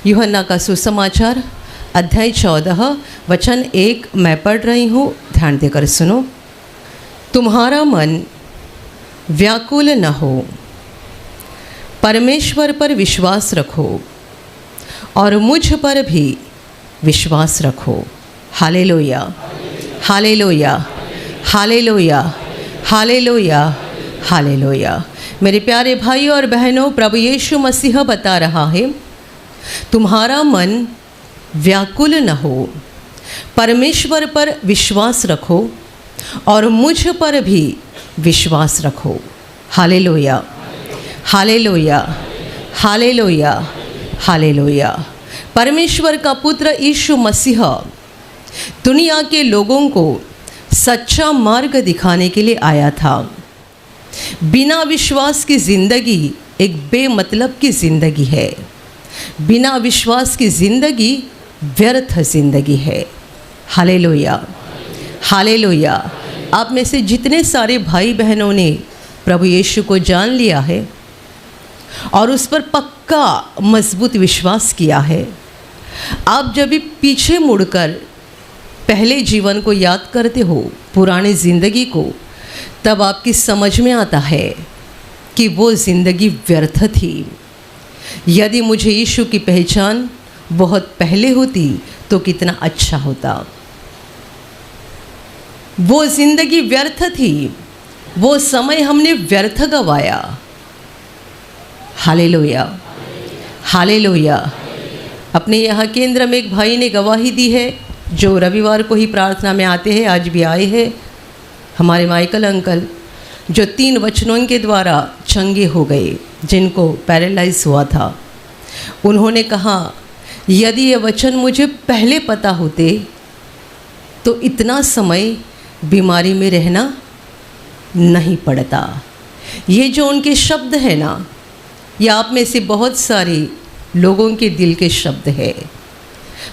यूहन्ना का सुसमाचार अध्याय 14 वचन 1 मैं पढ़ रही हूँ, ध्यान देकर सुनो। तुम्हारा मन व्याकुल न हो, परमेश्वर पर विश्वास रखो और मुझ पर भी विश्वास रखो। Hallelujah, hallelujah, hallelujah, hallelujah, hallelujah. मेरे प्यारे भाई और बहनों, प्रभु यीशु मसीह बता रहा है, तुम्हारा मन व्याकुल न हो, परमेश्वर पर विश्वास रखो और मुझ पर भी विश्वास रखो। Hallelujah, hallelujah, hallelujah, hallelujah. परमेश्वर का पुत्र यीशु मसीह दुनिया के लोगों को सच्चा मार्ग दिखाने के लिए आया था। बिना विश्वास की ज़िंदगी एक बेमतलब की ज़िंदगी है। बिना विश्वास की ज़िंदगी व्यर्थ ज़िंदगी है। Hallelujah, hallelujah. आप में से जितने सारे भाई बहनों ने प्रभु यीशु को जान लिया है और उस पर पक्का मजबूत विश्वास किया है, आप जब भी पीछे मुड़कर पहले जीवन को याद करते हो, पुरानी ज़िंदगी को, तब आपकी समझ में आता है कि वो ज़िंदगी व्यर्थ थी। यदि मुझे यीशु की पहचान बहुत पहले होती तो कितना अच्छा होता। वो ज़िंदगी व्यर्थ थी, वो समय हमने व्यर्थ गवाया। Hallelujah, hallelujah. अपने यहाँ केंद्र में एक भाई ने गवाही दी है, जो रविवार को ही प्रार्थना में आते हैं, आज भी आए हैं, हमारे माइकल अंकल, जो 3 वचनों के द्वारा चंगे हो गए, जिनको पैरालाइज हुआ था। उन्होंने कहा, यदि ये वचन मुझे पहले पता होते तो इतना समय बीमारी में रहना नहीं पड़ता। ये जो उनके शब्द हैं ना, ये आप में से बहुत सारे लोगों के दिल के शब्द है।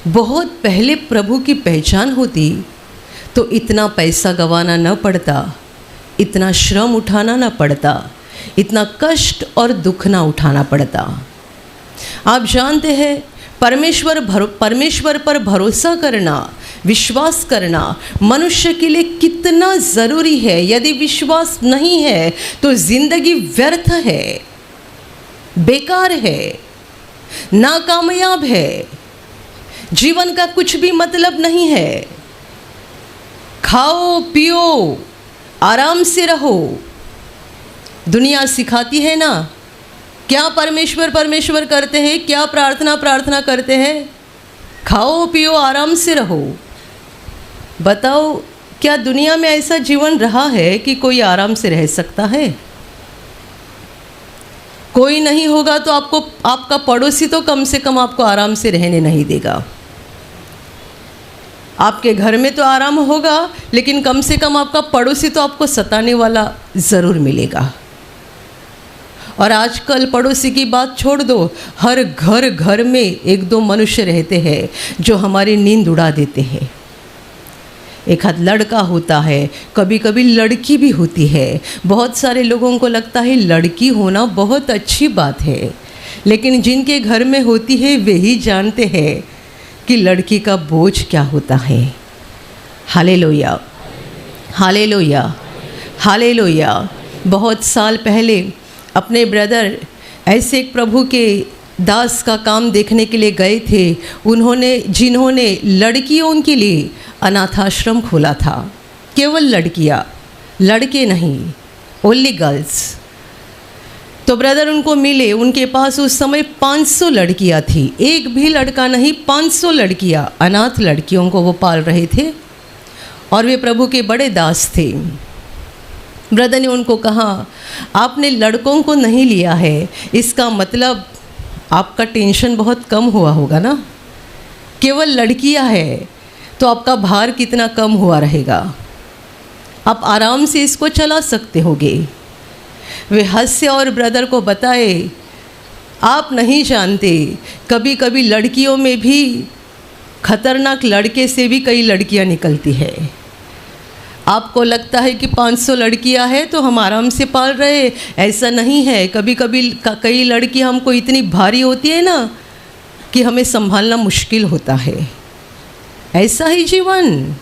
बहुत पहले प्रभु की पहचान होती तो इतना पैसा गंवाना न पड़ता, इतना श्रम उठाना न पड़ता, इतना कष्ट और दुख ना उठाना पड़ता। आप जानते हैं, परमेश्वर पर भरोसा करना, विश्वास करना मनुष्य के लिए कितना ज़रूरी है। यदि विश्वास नहीं है तो ज़िंदगी व्यर्थ है, बेकार है, नाकामयाब है, जीवन का कुछ भी मतलब नहीं है। खाओ पियो, आराम से रहो। दुनिया सिखाती है ना, क्या परमेश्वर करते हैं, क्या प्रार्थना करते हैं, खाओ पियो आराम से रहो। बताओ, क्या दुनिया में ऐसा जीवन रहा है कि कोई आराम से रह सकता है? कोई नहीं होगा तो आपका पड़ोसी तो कम से कम आपको आराम से रहने नहीं देगा। आपके घर में तो आराम होगा, लेकिन कम से कम आपका पड़ोसी तो आपको सताने वाला ज़रूर मिलेगा। और आजकल पड़ोसी की बात छोड़ दो, हर घर में 1-2 मनुष्य रहते हैं जो हमारी नींद उड़ा देते हैं। एक हाथ लड़का होता है, कभी कभी लड़की भी होती है। बहुत सारे लोगों को लगता है लड़की होना बहुत अच्छी बात है, लेकिन जिनके घर में होती है वे ही जानते हैं कि लड़की का बोझ क्या होता है। Hallelujah, hallelujah, hallelujah. बहुत साल पहले अपने ब्रदर ऐसे एक प्रभु के दास का काम देखने के लिए गए थे, जिन्होंने लड़कियों के लिए अनाथाश्रम खोला था। केवल लड़कियां, लड़के नहीं, ओनली गर्ल्स। तो ब्रदर उनको मिले, उनके पास उस समय 500 लड़कियां थी, एक भी लड़का नहीं, 500 लड़कियां, अनाथ लड़कियों को वो पाल रहे थे और वे प्रभु के बड़े दास थे। ब्रदर ने उनको कहा, आपने लड़कों को नहीं लिया है, इसका मतलब आपका टेंशन बहुत कम हुआ होगा ना। केवल लड़कियां है तो आपका भार कितना कम हुआ रहेगा, आप आराम से इसको चला सकते होगे। वे हंसे और ब्रदर को बताए, आप नहीं जानते, कभी कभी लड़कियों में भी खतरनाक लड़के से भी कई लड़कियां निकलती है। आपको लगता है कि 500 लड़कियां हैं तो हम आराम से पाल रहे, ऐसा नहीं है। कभी कभी कई लड़कियां हमको इतनी भारी होती है ना कि हमें संभालना मुश्किल होता है। ऐसा ही जीवन।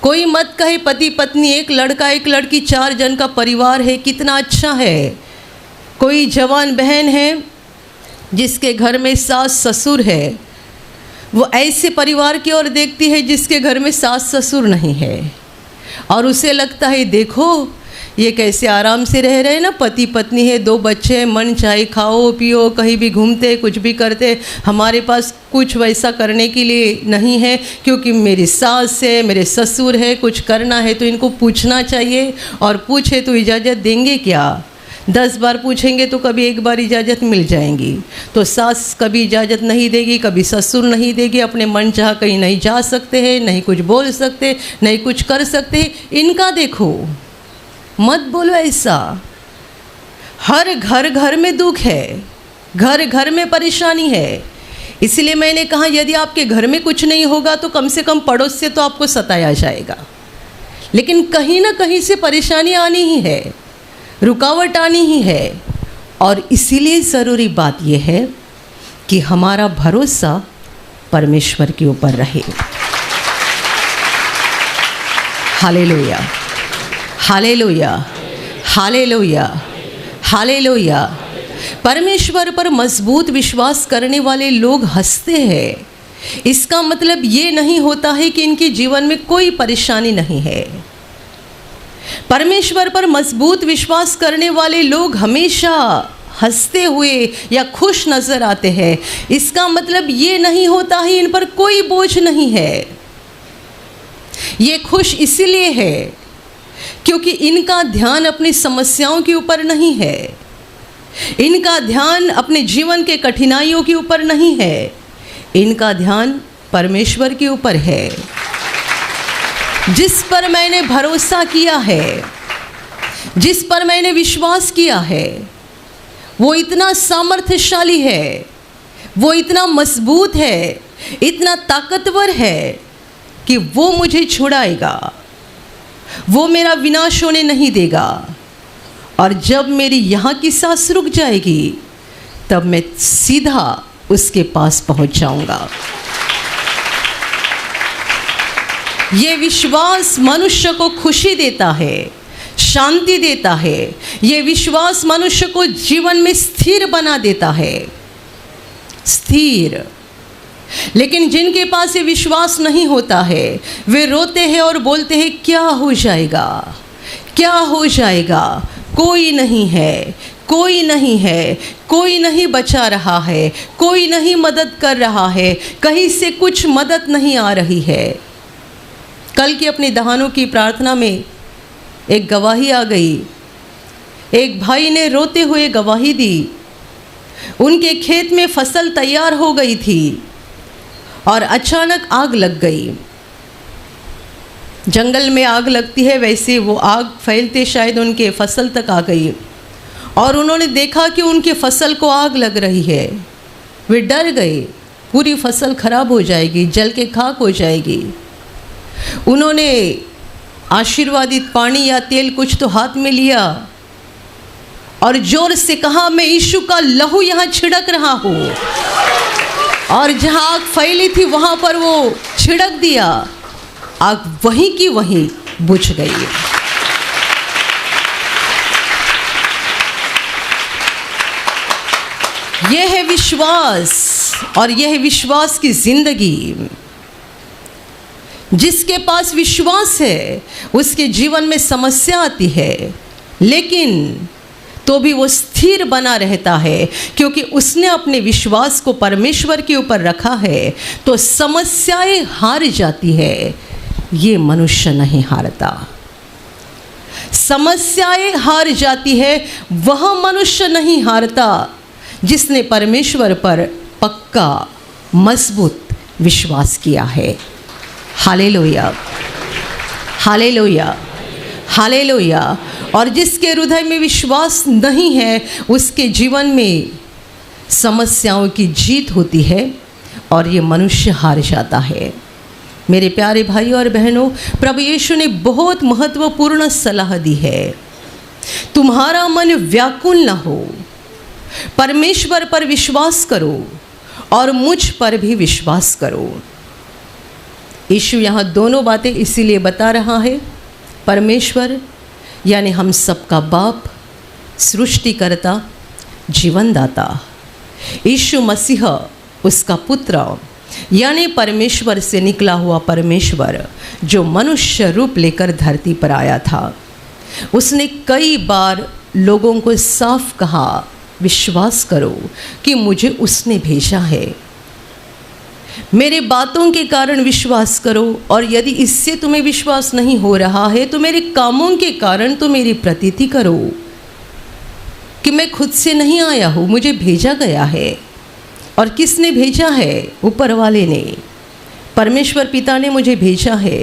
कोई मत कहे पति पत्नी, एक लड़का एक लड़की, 4 जन का परिवार है, कितना अच्छा है। कोई जवान बहन है जिसके घर में सास ससुर है, वो ऐसे परिवार की ओर देखती है जिसके घर में सास ससुर नहीं है, और उसे लगता है देखो ये कैसे आराम से रह रहे हैं ना, पति पत्नी है, 2 बच्चे हैं, मन चाहे खाओ पियो, कहीं भी घूमते कुछ भी करते। हमारे पास कुछ वैसा करने के लिए नहीं है, क्योंकि मेरी सास है, मेरे ससुर है, कुछ करना है तो इनको पूछना चाहिए, और पूछे तो इजाज़त देंगे क्या? 10 बार पूछेंगे तो कभी 1 बार इजाज़त मिल जाएंगी। तो सास कभी इजाज़त नहीं देगी, कभी ससुर नहीं देगी, अपने मन चाह कहीं नहीं जा सकते हैं, नहीं कुछ बोल सकते, नहीं कुछ कर सकते। इनका देखो, मत बोलो ऐसा। हर घर घर में दुख है, घर घर में परेशानी है। इसलिए मैंने कहा यदि आपके घर में कुछ नहीं होगा तो कम से कम पड़ोस से तो आपको सताया जाएगा, लेकिन कहीं ना कहीं से परेशानी आनी ही है, रुकावट आनी ही है। और इसीलिए ज़रूरी बात यह है कि हमारा भरोसा परमेश्वर के ऊपर रहे। Hallelujah, hallelujah, hallelujah, hallelujah. परमेश्वर पर मजबूत विश्वास करने वाले लोग हंसते हैं। इसका मतलब ये नहीं होता है कि इनके जीवन में कोई परेशानी नहीं है। परमेश्वर पर मजबूत विश्वास करने वाले लोग हमेशा हंसते हुए या खुश नजर आते हैं। इसका मतलब ये नहीं होता है इन पर कोई बोझ नहीं है। ये खुश इसलिए है क्योंकि इनका ध्यान अपनी समस्याओं के ऊपर नहीं है, इनका ध्यान अपने जीवन के कठिनाइयों के ऊपर नहीं है, इनका ध्यान परमेश्वर के ऊपर है। जिस पर मैंने भरोसा किया है, जिस पर मैंने विश्वास किया है, वो इतना सामर्थ्यशाली है, वो इतना मजबूत है, इतना ताकतवर है कि वो मुझे छुड़ाएगा, वो मेरा विनाश होने नहीं देगा। और जब मेरी यहाँ की सांस रुक जाएगी तब मैं सीधा उसके पास पहुँच जाऊँगा। ये विश्वास मनुष्य को खुशी देता है, शांति देता है। ये विश्वास मनुष्य को जीवन में स्थिर बना देता है, स्थिर। लेकिन जिनके पास ये विश्वास नहीं होता है वे रोते हैं और बोलते हैं क्या हो जाएगा, क्या हो जाएगा, कोई नहीं है, कोई नहीं है, कोई नहीं बचा रहा है, कोई नहीं मदद कर रहा है, कहीं से कुछ मदद नहीं आ रही है। कल की अपनी दहानों की प्रार्थना में एक गवाही आ गई। एक भाई ने रोते हुए गवाही दी। उनके खेत में फसल तैयार हो गई थी और अचानक आग लग गई। जंगल में आग लगती है वैसे वो आग फैलते शायद उनके फसल तक आ गई और उन्होंने देखा कि उनके फसल को आग लग रही है। वे डर गए, पूरी फसल खराब हो जाएगी, जल के खाक हो जाएगी। उन्होंने आशीर्वादित पानी या तेल कुछ तो हाथ में लिया और जोर से कहा मैं यीशु का लहू यहाँ छिड़क रहा हूँ। और जहाँ आग फैली थी वहाँ पर वो छिड़क दिया, आग वहीं की वहीं बुझ गई। यह है विश्वास और यह है विश्वास की जिंदगी। जिसके पास विश्वास है उसके जीवन में समस्या आती है लेकिन तो भी वो स्थिर बना रहता है क्योंकि उसने अपने विश्वास को परमेश्वर के ऊपर रखा है। तो समस्याएं हार जाती है, ये मनुष्य नहीं हारता। समस्याएं हार जाती है, वह मनुष्य नहीं हारता जिसने परमेश्वर पर पक्का मजबूत विश्वास किया है। Hallelujah, hallelujah, hallelujah. और जिसके हृदय में विश्वास नहीं है उसके जीवन में समस्याओं की जीत होती है और ये मनुष्य हार जाता है। मेरे प्यारे भाई और बहनों, प्रभु यीशु ने बहुत महत्वपूर्ण सलाह दी है। तुम्हारा मन व्याकुल न हो, परमेश्वर पर विश्वास करो और मुझ पर भी विश्वास करो। यीशु यहाँ दोनों बातें इसीलिए बता रहा है। परमेश्वर यानी हम सबका बाप, सृष्टिकर्ता, जीवनदाता, यीशु मसीह उसका पुत्र यानी परमेश्वर से निकला हुआ परमेश्वर जो मनुष्य रूप लेकर धरती पर आया था। उसने कई बार लोगों को साफ कहा, विश्वास करो कि मुझे उसने भेजा है। मेरे बातों के कारण विश्वास करो, और यदि इससे तुम्हें विश्वास नहीं हो रहा है तो मेरे कामों के कारण तो मेरी प्रतीति करो कि मैं खुद से नहीं आया हूँ, मुझे भेजा गया है। और किसने भेजा है? ऊपर वाले ने, परमेश्वर पिता ने मुझे भेजा है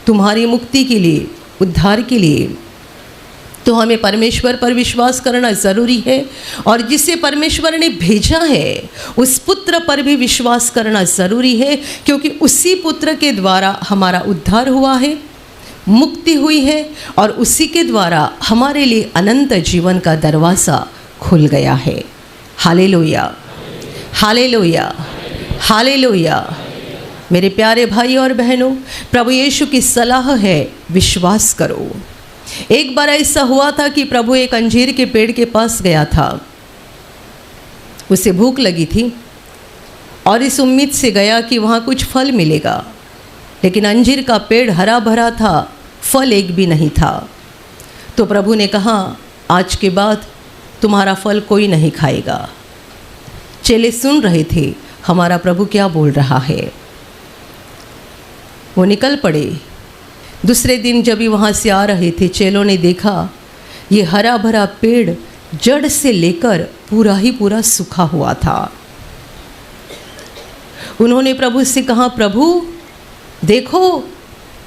तुम्हारी मुक्ति के लिए, उद्धार के लिए। तो हमें परमेश्वर पर विश्वास करना ज़रूरी है, और जिसे परमेश्वर ने भेजा है उस पुत्र पर भी विश्वास करना ज़रूरी है, क्योंकि उसी पुत्र के द्वारा हमारा उद्धार हुआ है, मुक्ति हुई है, और उसी के द्वारा हमारे लिए अनंत जीवन का दरवाज़ा खुल गया है। Hallelujah, hallelujah, hallelujah. मेरे प्यारे भाई और बहनों, प्रभु यीशु की सलाह है, विश्वास करो। एक बार ऐसा हुआ था कि प्रभु एक अंजीर के पेड़ के पास गया था। उसे भूख लगी थी और इस उम्मीद से गया कि वहाँ कुछ फल मिलेगा, लेकिन अंजीर का पेड़ हरा भरा था, फल एक भी नहीं था। तो प्रभु ने कहा, आज के बाद तुम्हारा फल कोई नहीं खाएगा। चेले सुन रहे थे हमारा प्रभु क्या बोल रहा है। वो निकल पड़े। दूसरे दिन जब भी वहाँ से आ रहे थे, चेलों ने देखा ये हरा भरा पेड़ जड़ से लेकर पूरा ही पूरा सूखा हुआ था। उन्होंने प्रभु से कहा, प्रभु देखो,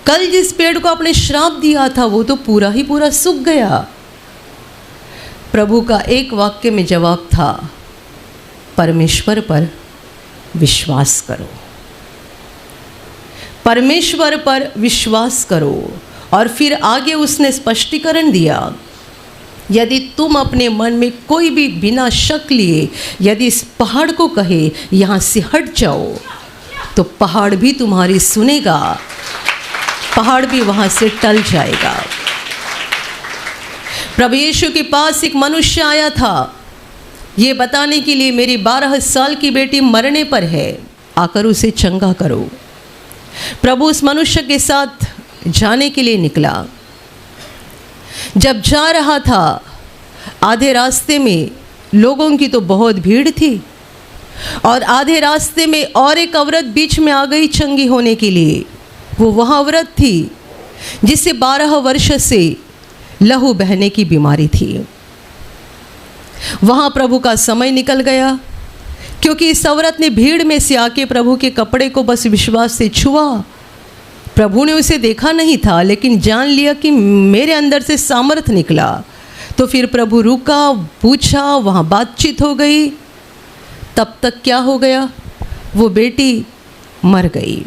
कल जिस पेड़ को आपने श्राप दिया था वो तो पूरा ही पूरा सूख गया। प्रभु का एक वाक्य में जवाब था, परमेश्वर पर विश्वास करो, परमेश्वर पर विश्वास करो। और फिर आगे उसने स्पष्टीकरण दिया, यदि तुम अपने मन में कोई भी बिना शक लिए यदि इस पहाड़ को कहे यहाँ से हट जाओ, तो पहाड़ भी तुम्हारी सुनेगा, पहाड़ भी वहाँ से टल जाएगा। प्रभु यीशु के पास एक मनुष्य आया था ये बताने के लिए, मेरी 12 साल की बेटी मरने पर है, आकर उसे चंगा करो। प्रभु उस मनुष्य के साथ जाने के लिए निकला। जब जा रहा था, आधे रास्ते में लोगों की तो बहुत भीड़ थी, और आधे रास्ते में और एक औरत बीच में आ गई चंगी होने के लिए। वो वह औरत थी जिसे 12 वर्ष से लहू बहने की बीमारी थी। वहाँ प्रभु का समय निकल गया, क्योंकि इस औरत ने भीड़ में से आके प्रभु के कपड़े को बस विश्वास से छुआ। प्रभु ने उसे देखा नहीं था, लेकिन जान लिया कि मेरे अंदर से सामर्थ्य निकला। तो फिर प्रभु रुका, पूछा, वहाँ बातचीत हो गई। तब तक क्या हो गया, वो बेटी मर गई।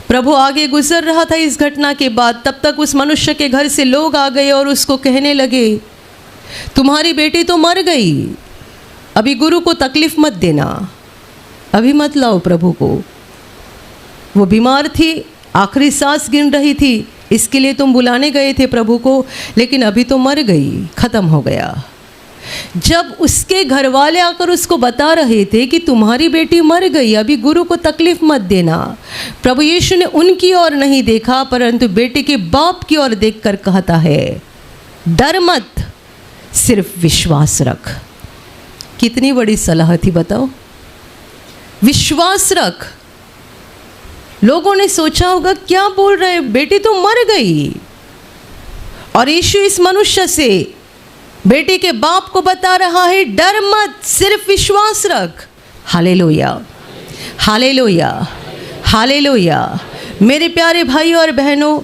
प्रभु आगे गुजर रहा था इस घटना के बाद। तब तक उस मनुष्य के घर से लोग आ गए और उसको कहने लगे, तुम्हारी बेटी तो मर गई, अभी गुरु को तकलीफ मत देना, अभी मत लाओ प्रभु को। वो बीमार थी, आखिरी सांस गिन रही थी, इसके लिए तुम बुलाने गए थे प्रभु को, लेकिन अभी तो मर गई, खत्म हो गया। जब उसके घर वाले आकर उसको बता रहे थे कि तुम्हारी बेटी मर गई, अभी गुरु को तकलीफ मत देना, प्रभु यीशु ने उनकी ओर नहीं देखा, परंतु बेटे के बाप की ओर देखकर कहता है, डर मत, सिर्फ विश्वास रख। कितनी बड़ी सलाह थी बताओ, विश्वास रख। लोगों ने सोचा होगा क्या बोल रहे, बेटी तो मर गई। और यीशु इस मनुष्य से, बेटे के बाप को बता रहा है, डर मत, सिर्फ विश्वास रख। Hallelujah, hallelujah, hallelujah. मेरे प्यारे भाई और बहनों,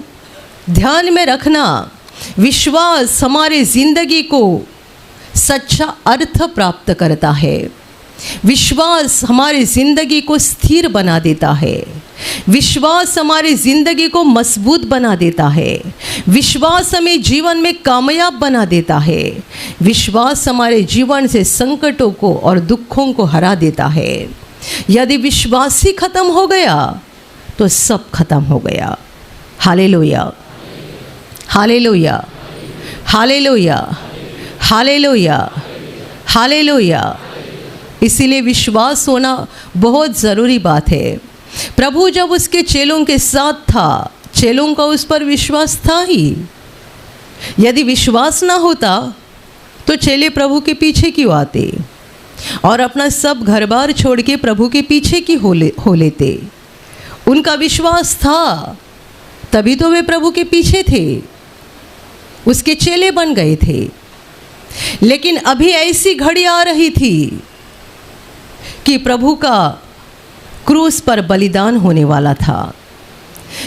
ध्यान में रखना, विश्वास हमारे जिंदगी को सच्चा अर्थ प्राप्त करता है। विश्वास हमारी जिंदगी को स्थिर बना देता है। विश्वास हमारी ज़िंदगी को मजबूत बना देता है। विश्वास हमें जीवन में कामयाब बना देता है। विश्वास हमारे जीवन से संकटों को और दुखों को हरा देता है। यदि विश्वास ही खत्म हो गया तो सब खत्म हो गया। Hallelujah, hallelujah, hallelujah, hallelujah, hallelujah. इसीलिए विश्वास होना बहुत ज़रूरी बात है। प्रभु जब उसके चेलों के साथ था, चेलों का उस पर विश्वास था ही। यदि विश्वास ना होता तो चेले प्रभु के पीछे क्यों आते और अपना सब घर बार छोड़ के प्रभु के पीछे क्यों हो लेते। उनका विश्वास था, तभी तो वे प्रभु के पीछे थे, उसके चेले बन गए थे। लेकिन अभी ऐसी घड़ी आ रही थी कि प्रभु का क्रूस पर बलिदान होने वाला था,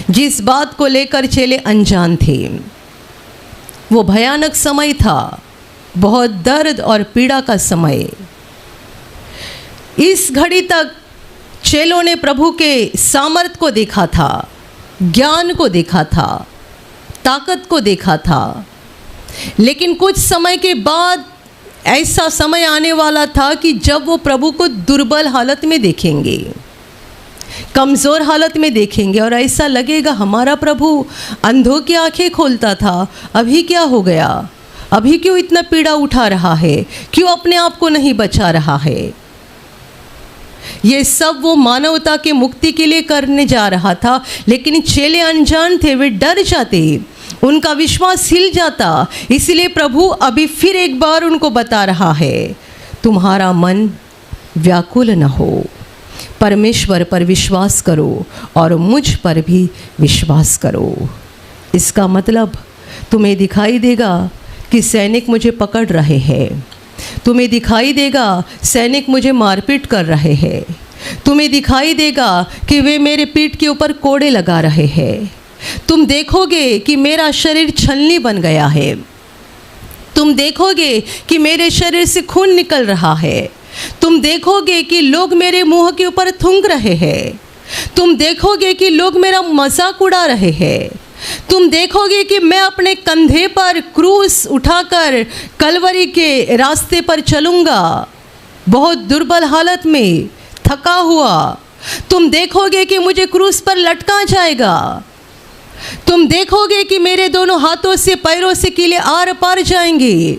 जिस बात को लेकर चेले अनजान थे। वो भयानक समय था, बहुत दर्द और पीड़ा का समय। इस घड़ी तक चेलों ने प्रभु के सामर्थ को देखा था, ज्ञान को देखा था, ताकत को देखा था। लेकिन कुछ समय के बाद ऐसा समय आने वाला था कि जब वो प्रभु को दुर्बल हालत में देखेंगे, कमज़ोर हालत में देखेंगे और ऐसा लगेगा हमारा प्रभु अंधों की आंखें खोलता था, अभी क्या हो गया, अभी क्यों इतना पीड़ा उठा रहा है, क्यों अपने आप को नहीं बचा रहा है। ये सब वो मानवता के मुक्ति के लिए करने जा रहा था। लेकिन चेले अनजान थे, वे डर जाते, उनका विश्वास हिल जाता। इसलिए प्रभु अभी फिर एक बार उनको बता रहा है, तुम्हारा मन व्याकुल न हो, परमेश्वर पर विश्वास करो और मुझ पर भी विश्वास करो। इसका मतलब तुम्हें दिखाई देगा कि सैनिक मुझे पकड़ रहे हैं, तुम्हें दिखाई देगा सैनिक मुझे मारपीट कर रहे हैं, तुम्हें दिखाई देगा कि वे मेरे पीठ के ऊपर कोड़े लगा रहे हैं, तुम देखोगे कि मेरा शरीर छलनी बन गया है, तुम देखोगे कि मेरे शरीर से खून निकल रहा है, तुम देखोगे कि लोग मेरे मुंह के ऊपर थूक रहे हैं, तुम देखोगे कि लोग मेरा मजाक उड़ा रहे हैं, तुम देखोगे कि मैं अपने कंधे पर क्रूस उठाकर कलवरी के रास्ते पर चलूँगा, बहुत दुर्बल हालत में, थका हुआ। तुम देखोगे कि मुझे क्रूस पर लटका जाएगा, तुम देखोगे कि मेरे दोनों हाथों से पैरों से कीले आर पार जाएंगे,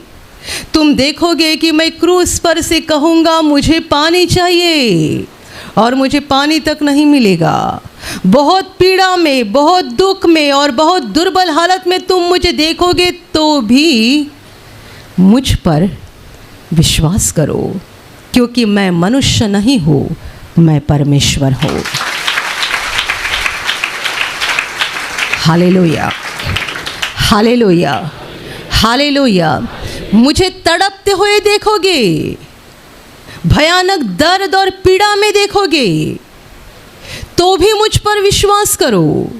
तुम देखोगे कि मैं क्रूस पर से कहूँगा मुझे पानी चाहिए और मुझे पानी तक नहीं मिलेगा। बहुत पीड़ा में, बहुत दुख में और बहुत दुर्बल हालत में तुम मुझे देखोगे तो भी मुझ पर विश्वास करो, क्योंकि मैं मनुष्य नहीं हूँ, मैं परमेश्वर हूँ। Hallelujah, hallelujah, hallelujah. मुझे तड़पते हुए देखोगे, भयानक दर्द और पीड़ा में देखोगे तो भी मुझ पर विश्वास करो,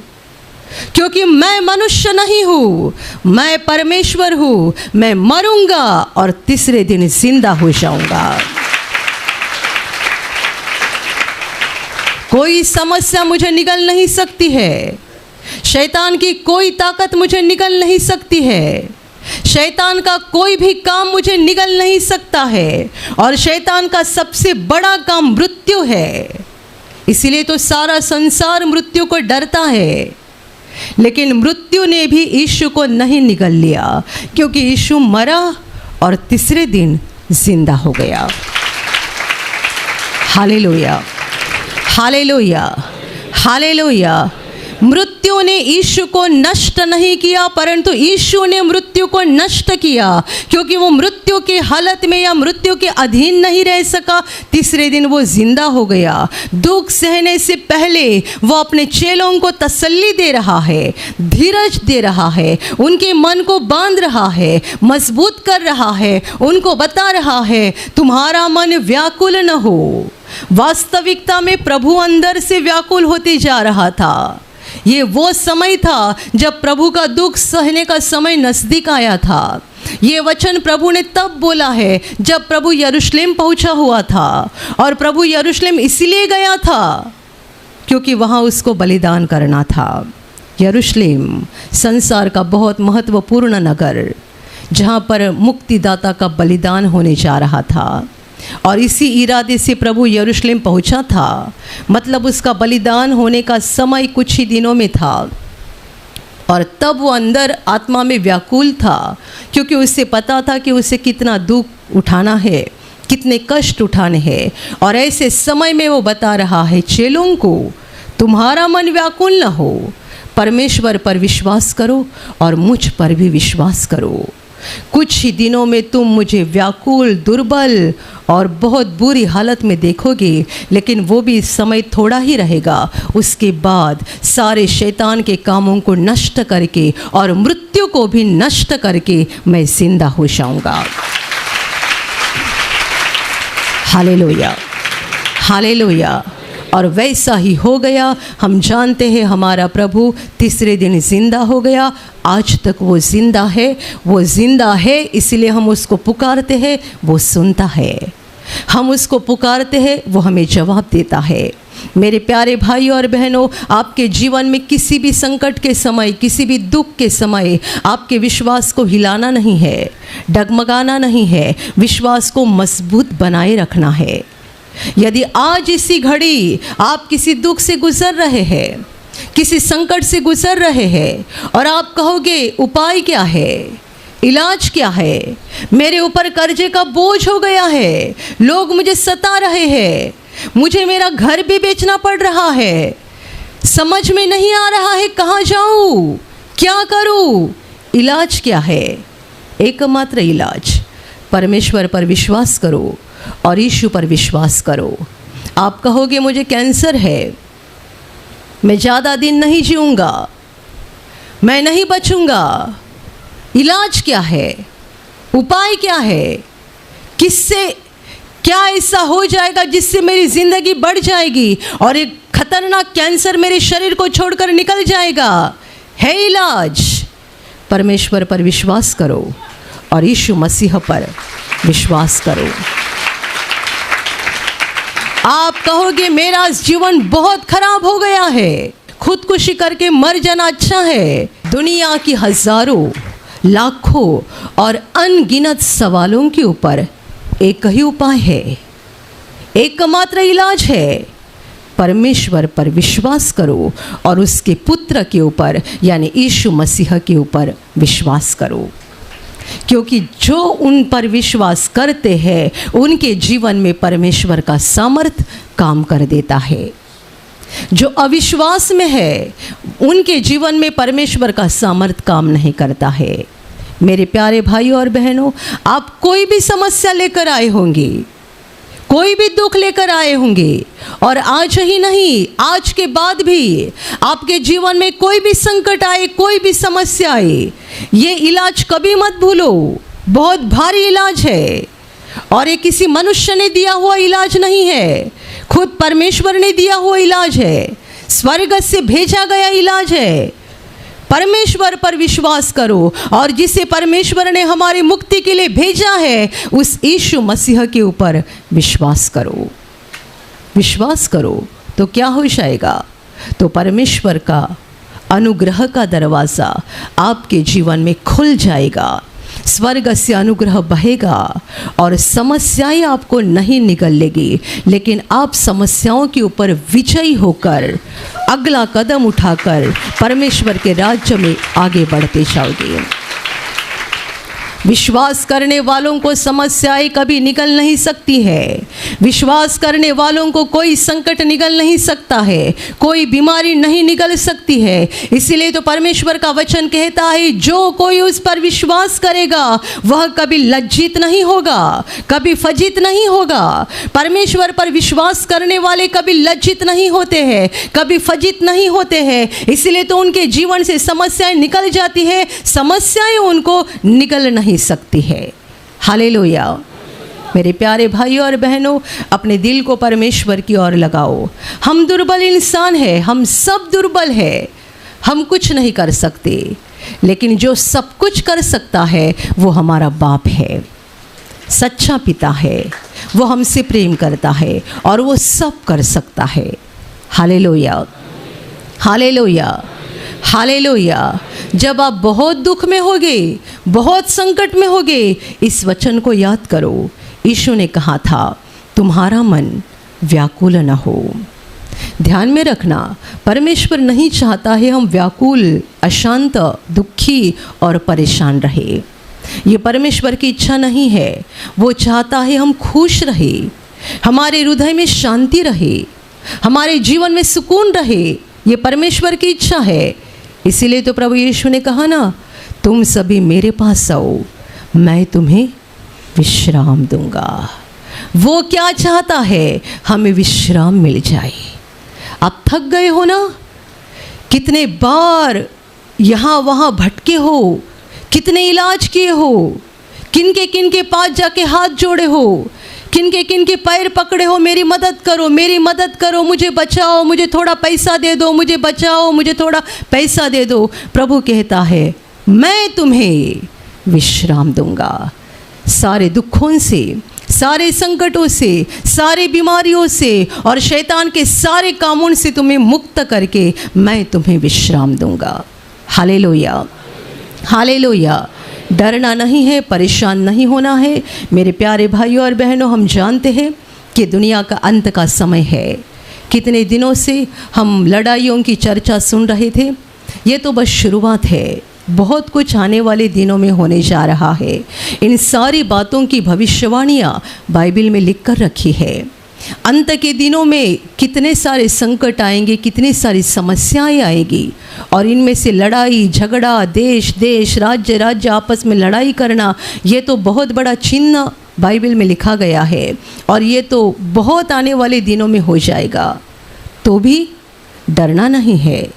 क्योंकि मैं मनुष्य नहीं हूँ, मैं परमेश्वर हूँ। मैं मरूंगा और तीसरे दिन जिंदा हो जाऊंगा। कोई समस्या मुझे निगल नहीं सकती है, शैतान की कोई ताकत मुझे निगल नहीं सकती है, शैतान का कोई भी काम मुझे निगल नहीं सकता है। और शैतान का सबसे बड़ा काम मृत्यु है, इसीलिए तो सारा संसार मृत्यु को डरता है। लेकिन मृत्यु ने भी यीशु को नहीं निगल लिया, क्योंकि यीशु मरा और तीसरे दिन जिंदा हो गया। Hallelujah, hallelujah, hallelujah. मृत्यु ने यीशु को नष्ट नहीं किया, परंतु यीशु ने मृत्यु को नष्ट किया, क्योंकि वो मृत्यु की हालत में या मृत्यु के अधीन नहीं रह सका। तीसरे दिन वो जिंदा हो गया। दुख सहने से पहले वो अपने चेलों को तसल्ली दे रहा है, धीरज दे रहा है, उनके मन को बांध रहा है, मजबूत कर रहा है, उनको बता रहा है तुम्हारा मन व्याकुल न हो। वास्तविकता में प्रभु अंदर से व्याकुल होते जा रहा था। ये वो समय था जब प्रभु का दुख सहने का समय नज़दीक आया था। ये वचन प्रभु ने तब बोला है जब प्रभु यरूशलेम पहुंचा हुआ था। और प्रभु यरूशलेम इसलिए गया था क्योंकि वहाँ उसको बलिदान करना था। यरूशलेम संसार का बहुत महत्वपूर्ण नगर, जहाँ पर मुक्तिदाता का बलिदान होने जा रहा था, और इसी इरादे से प्रभु यरूशलेम पहुँचा था। मतलब उसका बलिदान होने का समय कुछ ही दिनों में था, और तब वो अंदर आत्मा में व्याकुल था, क्योंकि उसे पता था कि उसे कितना दुख उठाना है, कितने कष्ट उठाने हैं। और ऐसे समय में वो बता रहा है चेलों को, तुम्हारा मन व्याकुल न हो, परमेश्वर पर विश्वास करो और मुझ पर भी विश्वास करो। कुछ ही दिनों में तुम मुझे व्याकुल, दुर्बल और बहुत बुरी हालत में देखोगे, लेकिन वो भी समय थोड़ा ही रहेगा। उसके बाद सारे शैतान के कामों को नष्ट करके और मृत्यु को भी नष्ट करके मैं जिंदा हो जाऊंगा। Hallelujah, hallelujah. और वैसा ही हो गया। हम जानते हैं हमारा प्रभु तीसरे दिन जिंदा हो गया। आज तक वो जिंदा है, वो जिंदा है, इसलिए हम उसको पुकारते हैं, वो सुनता है। हम उसको पुकारते हैं, वो हमें जवाब देता है। मेरे प्यारे भाई और बहनों, आपके जीवन में किसी भी संकट के समय, किसी भी दुख के समय आपके विश्वास को हिलाना नहीं है, डगमगाना नहीं है, विश्वास को मजबूत बनाए रखना है। यदि आज इसी घड़ी आप किसी दुख से गुजर रहे हैं, किसी संकट से गुजर रहे हैं, और आप कहोगे उपाय क्या है, इलाज क्या है, मेरे ऊपर कर्जे का बोझ हो गया है, लोग मुझे सता रहे हैं, मुझे मेरा घर भी बेचना पड़ रहा है, समझ में नहीं आ रहा है कहाँ जाऊँ, क्या करूँ, इलाज क्या है? एकमात्र इलाज, परमेश्वर पर विश्वास करो और यीशु पर विश्वास करो। आप कहोगे मुझे कैंसर है, मैं ज़्यादा दिन नहीं जीऊँगा, मैं नहीं बचूँगा, इलाज क्या है, उपाय क्या है, किससे क्या ऐसा हो जाएगा जिससे मेरी ज़िंदगी बढ़ जाएगी और एक खतरनाक कैंसर मेरे शरीर को छोड़कर निकल जाएगा? है इलाज। परमेश्वर पर विश्वास करो और यीशु मसीह पर विश्वास करो। आप कहोगे मेरा जीवन बहुत खराब हो गया है, खुदकुशी करके मर जाना अच्छा है। दुनिया की हजारों, लाखों और अनगिनत सवालों के ऊपर एक ही उपाय है, एकमात्र इलाज है। परमेश्वर पर विश्वास करो और उसके पुत्र के ऊपर यानी यीशु मसीह के ऊपर विश्वास करो, क्योंकि जो उन पर विश्वास करते हैं उनके जीवन में परमेश्वर का सामर्थ काम कर देता है। जो अविश्वास में है उनके जीवन में परमेश्वर का सामर्थ काम नहीं करता है। मेरे प्यारे भाइयों और बहनों, आप कोई भी समस्या लेकर आए होंगे, कोई भी दुख लेकर आए होंगे, और आज ही नहीं आज के बाद भी आपके जीवन में कोई भी संकट आए, कोई भी समस्या आए, ये इलाज कभी मत भूलो। बहुत भारी इलाज है और ये किसी मनुष्य ने दिया हुआ इलाज नहीं है, खुद परमेश्वर ने दिया हुआ इलाज है, स्वर्ग से भेजा गया इलाज है। परमेश्वर पर विश्वास करो और जिसे परमेश्वर ने हमारी मुक्ति के लिए भेजा है उस यीशु मसीह के ऊपर विश्वास करो। विश्वास करो तो क्या हो जाएगा? तो परमेश्वर का अनुग्रह का दरवाज़ा आपके जीवन में खुल जाएगा, स्वर्ग से अनुग्रह बहेगा और समस्याएं आपको नहीं निगलेगी, लेकिन आप समस्याओं के ऊपर विजयी होकर अगला कदम उठाकर परमेश्वर के राज्य में आगे बढ़ते जाओगे। विश्वास करने वालों को समस्याएं कभी निकल नहीं सकती है, विश्वास करने वालों को कोई संकट निकल नहीं सकता है, कोई बीमारी नहीं निकल सकती है। इसीलिए तो परमेश्वर का वचन कहता है जो कोई उस पर विश्वास करेगा वह कभी लज्जित नहीं होगा, कभी फजित नहीं होगा। परमेश्वर पर विश्वास करने वाले कभी लज्जित नहीं होते हैं, कभी फजित नहीं होते हैं। इसलिए तो उनके जीवन से समस्याएं निकल जाती है, समस्याएं उनको निकल नहीं सकती है। हालेलुया। मेरे प्यारे भाइयों और बहनों, अपने दिल को परमेश्वर की ओर लगाओ। हम दुर्बल इंसान हैं, हम सब दुर्बल हैं, हम कुछ नहीं कर सकते, लेकिन जो सब कुछ कर सकता है वो हमारा बाप है, सच्चा पिता है। वो हमसे प्रेम करता है और वो सब कर सकता है। Hallelujah, hallelujah, hallelujah. जब आप बहुत दुख में होगे, बहुत संकट में होगे, इस वचन को याद करो। यीशु ने कहा था, तुम्हारा मन व्याकुल न हो। ध्यान में रखना, परमेश्वर नहीं चाहता है हम व्याकुल, अशांत, दुखी और परेशान रहे। ये परमेश्वर की इच्छा नहीं है। वो चाहता है हम खुश रहे, हमारे हृदय में शांति रहे, हमारे जीवन में सुकून रहे। ये परमेश्वर की इच्छा है। इसीलिए तो प्रभु यीशु ने कहा ना, तुम सभी मेरे पास आओ, मैं तुम्हें विश्राम दूंगा। वो क्या चाहता है? हमें विश्राम मिल जाए। आप थक गए हो ना, कितने बार यहाँ वहाँ भटके हो, कितने इलाज किए हो, किनके पास जाके हाथ जोड़े हो, किनके पैर पकड़े हो, मेरी मदद करो, मेरी मदद करो, मुझे बचाओ, मुझे थोड़ा पैसा दे दो, मुझे बचाओ, मुझे थोड़ा पैसा दे दो। प्रभु कहता है, मैं तुम्हें विश्राम दूंगा। सारे दुखों से, सारे संकटों से, सारे बीमारियों से और शैतान के सारे कामों से तुम्हें मुक्त करके मैं तुम्हें विश्राम दूंगा। Hallelujah, hallelujah. डरना नहीं है, परेशान नहीं होना है। मेरे प्यारे भाइयों और बहनों, हम जानते हैं कि दुनिया का अंत का समय है। कितने दिनों से हम लड़ाइयों की चर्चा सुन रहे थे। ये तो बस शुरुआत है, बहुत कुछ आने वाले दिनों में होने जा रहा है। इन सारी बातों की भविष्यवाणियाँ बाइबल में लिख कर रखी है। अंत के दिनों में कितने सारे संकट आएंगे, कितनी सारी समस्याएं आएंगी और इनमें से लड़ाई झगड़ा, देश राज्य आपस में लड़ाई करना, ये तो बहुत बड़ा चिन्ह बाइबल में लिखा गया है और ये तो बहुत आने वाले दिनों में हो जाएगा। तो भी डरना नहीं है,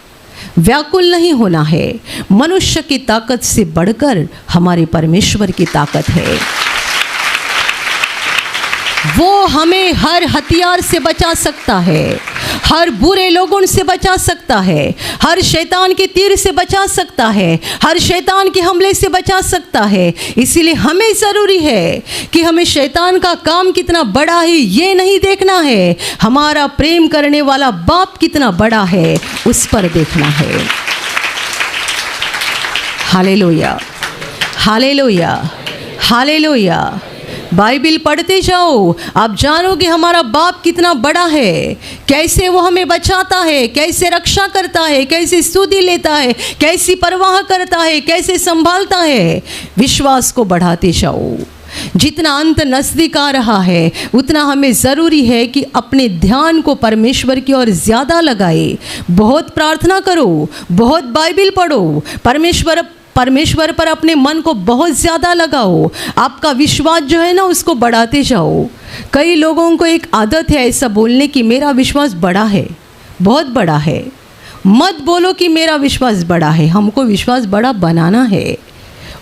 व्याकुल नहीं होना है। मनुष्य की ताकत से बढ़कर हमारे परमेश्वर की ताकत है। वो हमें हर हथियार से बचा सकता है, हर बुरे लोगों से बचा सकता है, हर शैतान के तीर से बचा सकता है, हर शैतान के हमले से बचा सकता है। इसीलिए हमें ज़रूरी है कि हमें शैतान का काम कितना बड़ा है ये नहीं देखना है, हमारा प्रेम करने वाला बाप कितना बड़ा है उस पर देखना है। Hallelujah, hallelujah, hallelujah. बाइबल पढ़ते जाओ, आप जानोगे हमारा बाप कितना बड़ा है, कैसे वो हमें बचाता है, कैसे रक्षा करता है, कैसे स्तुति लेता है, कैसी परवाह करता है, कैसे संभालता है। विश्वास को बढ़ाते जाओ। जितना अंत नज़दीक आ रहा है उतना हमें ज़रूरी है कि अपने ध्यान को परमेश्वर की ओर ज़्यादा लगाए। बहुत प्रार्थना करो, बहुत बाइबल पढ़ो, परमेश्वर पर अपने मन को बहुत ज़्यादा लगाओ। आपका विश्वास जो है ना उसको बढ़ाते जाओ। कई लोगों को एक आदत है ऐसा बोलने की, मेरा विश्वास बड़ा है, बहुत बड़ा है। मत बोलो कि मेरा विश्वास बड़ा है, हमको विश्वास बड़ा बनाना है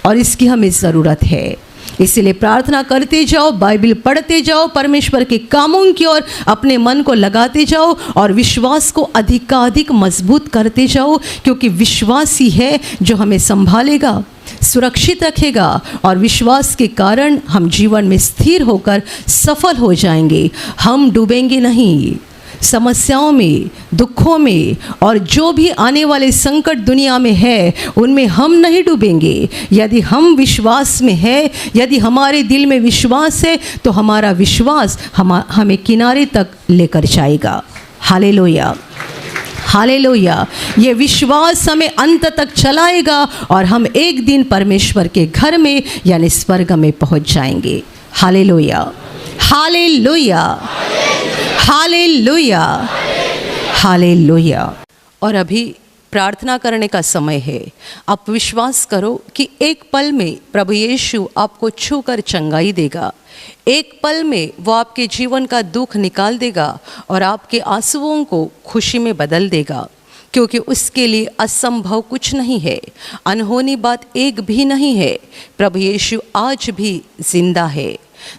और इसकी हमें ज़रूरत है। इसलिए प्रार्थना करते जाओ, बाइबल पढ़ते जाओ, परमेश्वर के कामों की ओर अपने मन को लगाते जाओ और विश्वास को अधिकाधिक मजबूत करते जाओ, क्योंकि विश्वास ही है जो हमें संभालेगा, सुरक्षित रखेगा और विश्वास के कारण हम जीवन में स्थिर होकर सफल हो जाएंगे। हम डूबेंगे नहीं समस्याओं में, दुखों में, और जो भी आने वाले संकट दुनिया में है उनमें हम नहीं डूबेंगे। यदि हम विश्वास में है, यदि हमारे दिल में विश्वास है तो हमारा विश्वास हमें किनारे तक लेकर जाएगा। Hallelujah, hallelujah. ये विश्वास हमें अंत तक चलाएगा और हम एक दिन परमेश्वर के घर में यानी स्वर्ग में पहुंच जाएंगे। Hallelujah, hallelujah, hallelujah, hallelujah. और अभी प्रार्थना करने का समय है। आप विश्वास करो कि एक पल में प्रभु यीशु आपको छूकर चंगाई देगा। एक पल में वो आपके जीवन का दुख निकाल देगा और आपके आंसुओं को खुशी में बदल देगा, क्योंकि उसके लिए असंभव कुछ नहीं है, अनहोनी बात एक भी नहीं है। प्रभु यीशु आज भी जिंदा है।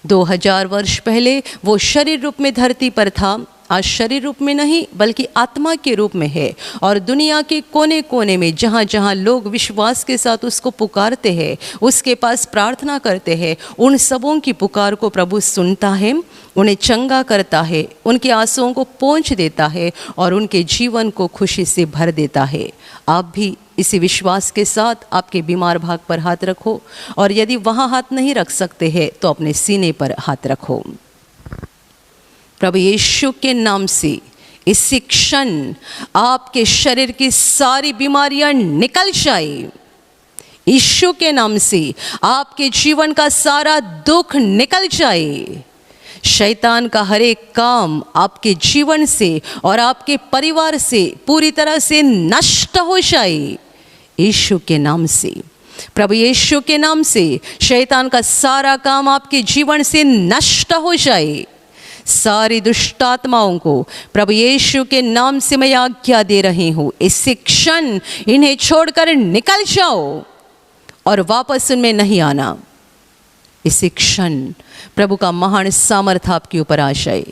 2000 वर्ष पहले वो शरीर रूप में धरती पर था, आज शरीर रूप में नहीं बल्कि आत्मा के रूप में है, और दुनिया के कोने कोने में जहाँ जहाँ लोग विश्वास के साथ उसको पुकारते हैं, उसके पास प्रार्थना करते हैं, उन सबों की पुकार को प्रभु सुनता है, उन्हें चंगा करता है, उनके आंसुओं को पोंछ देता है और उनके जीवन को खुशी से भर देता है। आप भी इसी विश्वास के साथ आपके बीमार भाग पर हाथ रखो, और यदि वहाँ हाथ नहीं रख सकते हैं तो अपने सीने पर हाथ रखो। प्रभु यीशु के नाम से इसी क्षण आपके शरीर की सारी बीमारियां निकल जाए। यीशु के नाम से आपके जीवन का सारा दुख निकल जाए। शैतान का हर एक काम आपके जीवन से और आपके परिवार से पूरी तरह से नष्ट हो जाए। यीशु के नाम से, प्रभु यीशु के नाम से शैतान का सारा काम आपके जीवन से नष्ट हो जाए। सारी दुष्ट आत्माओं को प्रभु यीशु के नाम से मैं आज्ञा दे रही हूँ, इसी क्षण इन्हें छोड़कर निकल जाओ और वापस उनमें नहीं आना। इसी क्षण प्रभु का महान सामर्थ्य आपके ऊपर आ जाए।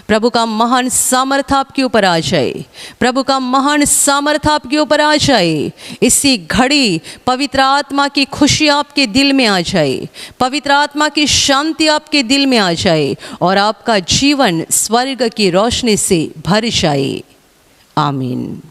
प्रभु का महान सामर्थ्य आपके ऊपर आ जाए। प्रभु का महान सामर्थ्य आपके ऊपर आ जाए। इसी घड़ी पवित्र आत्मा की खुशी आपके दिल में आ जाए, पवित्र आत्मा की शांति आपके दिल में आ जाए और आपका जीवन स्वर्ग की रोशनी से भर जाए। आमीन।